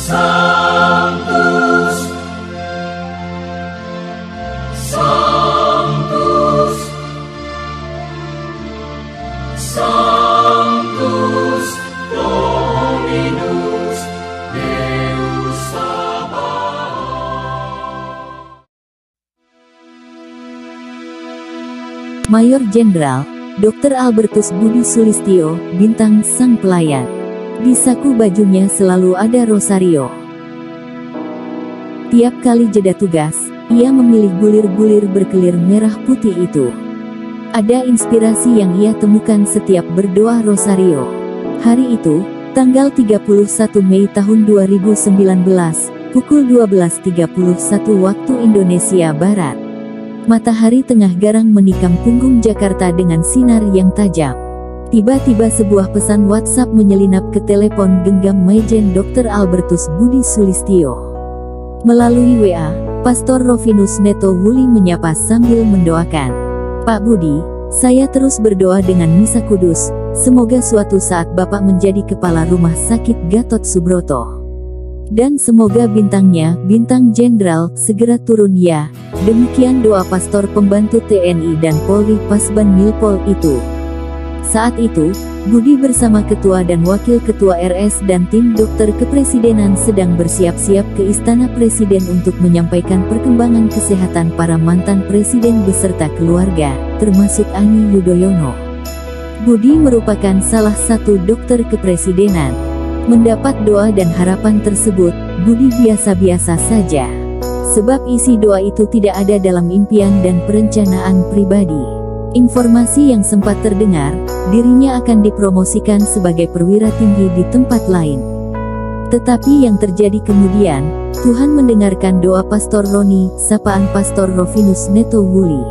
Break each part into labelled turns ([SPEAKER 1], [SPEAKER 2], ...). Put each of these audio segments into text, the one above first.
[SPEAKER 1] Sanctus, Sanctus, Sanctus Dominus Deus Sabaoth.
[SPEAKER 2] Mayor Jenderal Dr. Albertus Budi Sulistyo, bintang sang pelayan. Di saku bajunya selalu ada rosario. Tiap kali jeda tugas, ia memilih bulir-bulir berkelir merah putih itu. Ada inspirasi yang ia temukan setiap berdoa rosario. Hari itu, tanggal 31 Mei tahun 2019, pukul 12.31 waktu Indonesia Barat. Matahari tengah garang menikam punggung Jakarta dengan sinar yang tajam. Tiba-tiba sebuah pesan WhatsApp menyelinap ke telepon genggam Majen Dr. Albertus Budi Sulistyo. Melalui WA, Pastor Rovinus Neto Wuli menyapa sambil mendoakan. Pak Budi, saya terus berdoa dengan misa kudus, semoga suatu saat Bapak menjadi kepala rumah sakit Gatot Subroto. Dan semoga bintangnya, bintang jenderal, segera turun ya. Demikian doa Pastor pembantu TNI dan Polri Pasban Milpol itu. Saat itu, Budi bersama Ketua dan Wakil Ketua RS dan tim dokter kepresidenan sedang bersiap-siap ke Istana Presiden untuk menyampaikan perkembangan kesehatan para mantan presiden beserta keluarga, termasuk Ani Yudhoyono. Budi merupakan salah satu dokter kepresidenan. Mendapat doa dan harapan tersebut, Budi biasa-biasa saja. Sebab isi doa itu tidak ada dalam impian dan perencanaan pribadi. Informasi yang sempat terdengar, dirinya akan dipromosikan sebagai perwira tinggi di tempat lain. Tetapi yang terjadi kemudian, Tuhan mendengarkan doa Pastor Roni, sapaan Pastor Rovinus Neto Wuli.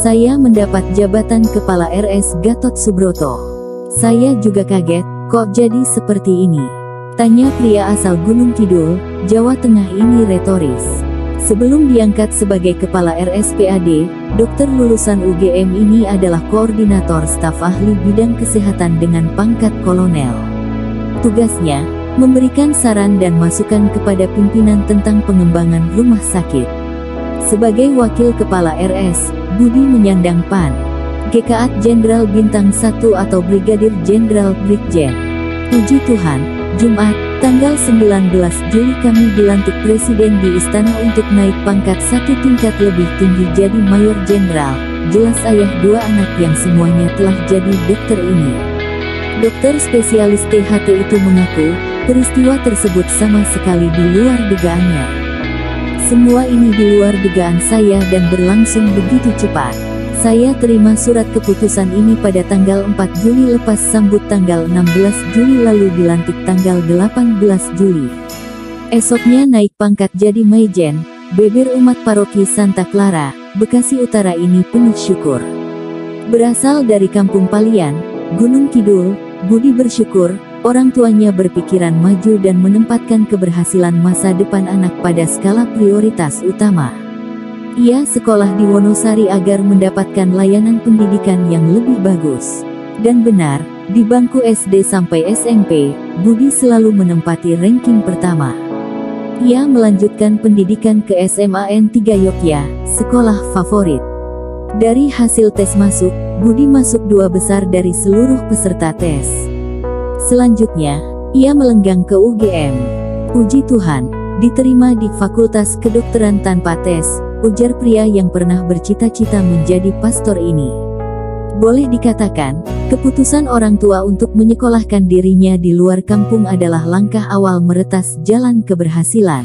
[SPEAKER 2] Saya mendapat jabatan Kepala RS Gatot Subroto. Saya juga kaget, kok jadi seperti ini? Tanya pria asal Gunung Kidul, Jawa Tengah ini retoris. Sebelum diangkat sebagai Kepala RSPAD, dokter lulusan UGM ini adalah koordinator staf ahli bidang kesehatan dengan pangkat kolonel. Tugasnya, memberikan saran dan masukan kepada pimpinan tentang pengembangan rumah sakit. Sebagai Wakil Kepala RS, Budi menyandang PAN GKAT Jenderal Bintang 1 atau Brigadir Jenderal Brigjen. Puji Tuhan, Jumat, tanggal 19 Juli kami dilantik Presiden di Istana untuk naik pangkat satu tingkat lebih tinggi jadi Mayor Jenderal, jelas ayah dua anak yang semuanya telah jadi dokter ini. Dokter spesialis THT itu mengaku, peristiwa tersebut sama sekali di luar dugaannya. Semua ini di luar dugaan saya dan berlangsung begitu cepat. Saya terima surat keputusan ini pada tanggal 4 Juli lepas sambut tanggal 16 Juli lalu dilantik tanggal 18 Juli. Esoknya naik pangkat jadi Maijen, beber umat paroki Santa Clara, Bekasi Utara ini penuh syukur. Berasal dari Kampung Palian, Gunung Kidul, Budi bersyukur, orang tuanya berpikiran maju dan menempatkan keberhasilan masa depan anak pada skala prioritas utama. Ia sekolah di Wonosari agar mendapatkan layanan pendidikan yang lebih bagus. Dan benar, di bangku SD sampai SMP, Budi selalu menempati ranking pertama. Ia melanjutkan pendidikan ke SMAN 3 Yogyakarta, sekolah favorit. Dari hasil tes masuk, Budi masuk 2 besar dari seluruh peserta tes. Selanjutnya, ia melenggang ke UGM. Puji Tuhan, diterima di Fakultas Kedokteran tanpa tes, ujar pria yang pernah bercita-cita menjadi pastor ini. Boleh dikatakan, keputusan orang tua untuk menyekolahkan dirinya di luar kampung adalah langkah awal meretas jalan keberhasilan.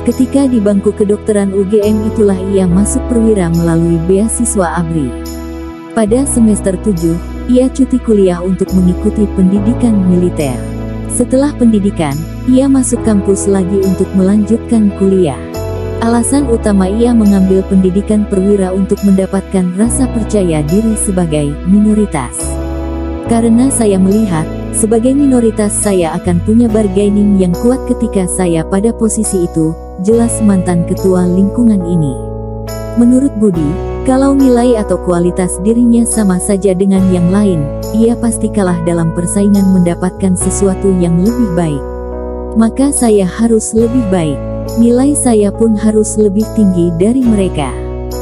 [SPEAKER 2] Ketika di bangku kedokteran UGM itulah ia masuk perwira melalui beasiswa ABRI. Pada semester 7, ia cuti kuliah untuk mengikuti pendidikan militer. Setelah pendidikan, ia masuk kampus lagi untuk melanjutkan kuliah. Alasan utama ia mengambil pendidikan perwira untuk mendapatkan rasa percaya diri sebagai minoritas. Karena saya melihat, sebagai minoritas saya akan punya bargaining yang kuat ketika saya pada posisi itu, jelas mantan ketua lingkungan ini. Menurut Budi, kalau nilai atau kualitas dirinya sama saja dengan yang lain, ia pasti kalah dalam persaingan mendapatkan sesuatu yang lebih baik. maka saya harus lebih baik. Nilai saya pun harus lebih tinggi dari mereka.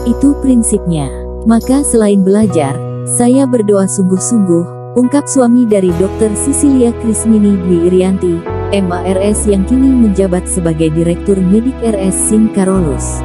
[SPEAKER 2] Itu prinsipnya. Maka selain belajar, saya berdoa sungguh-sungguh, ungkap suami dari Dr. Sisilia Krismini Dwi Irianti, MARS yang kini menjabat sebagai Direktur Medik RS Sing Karolus.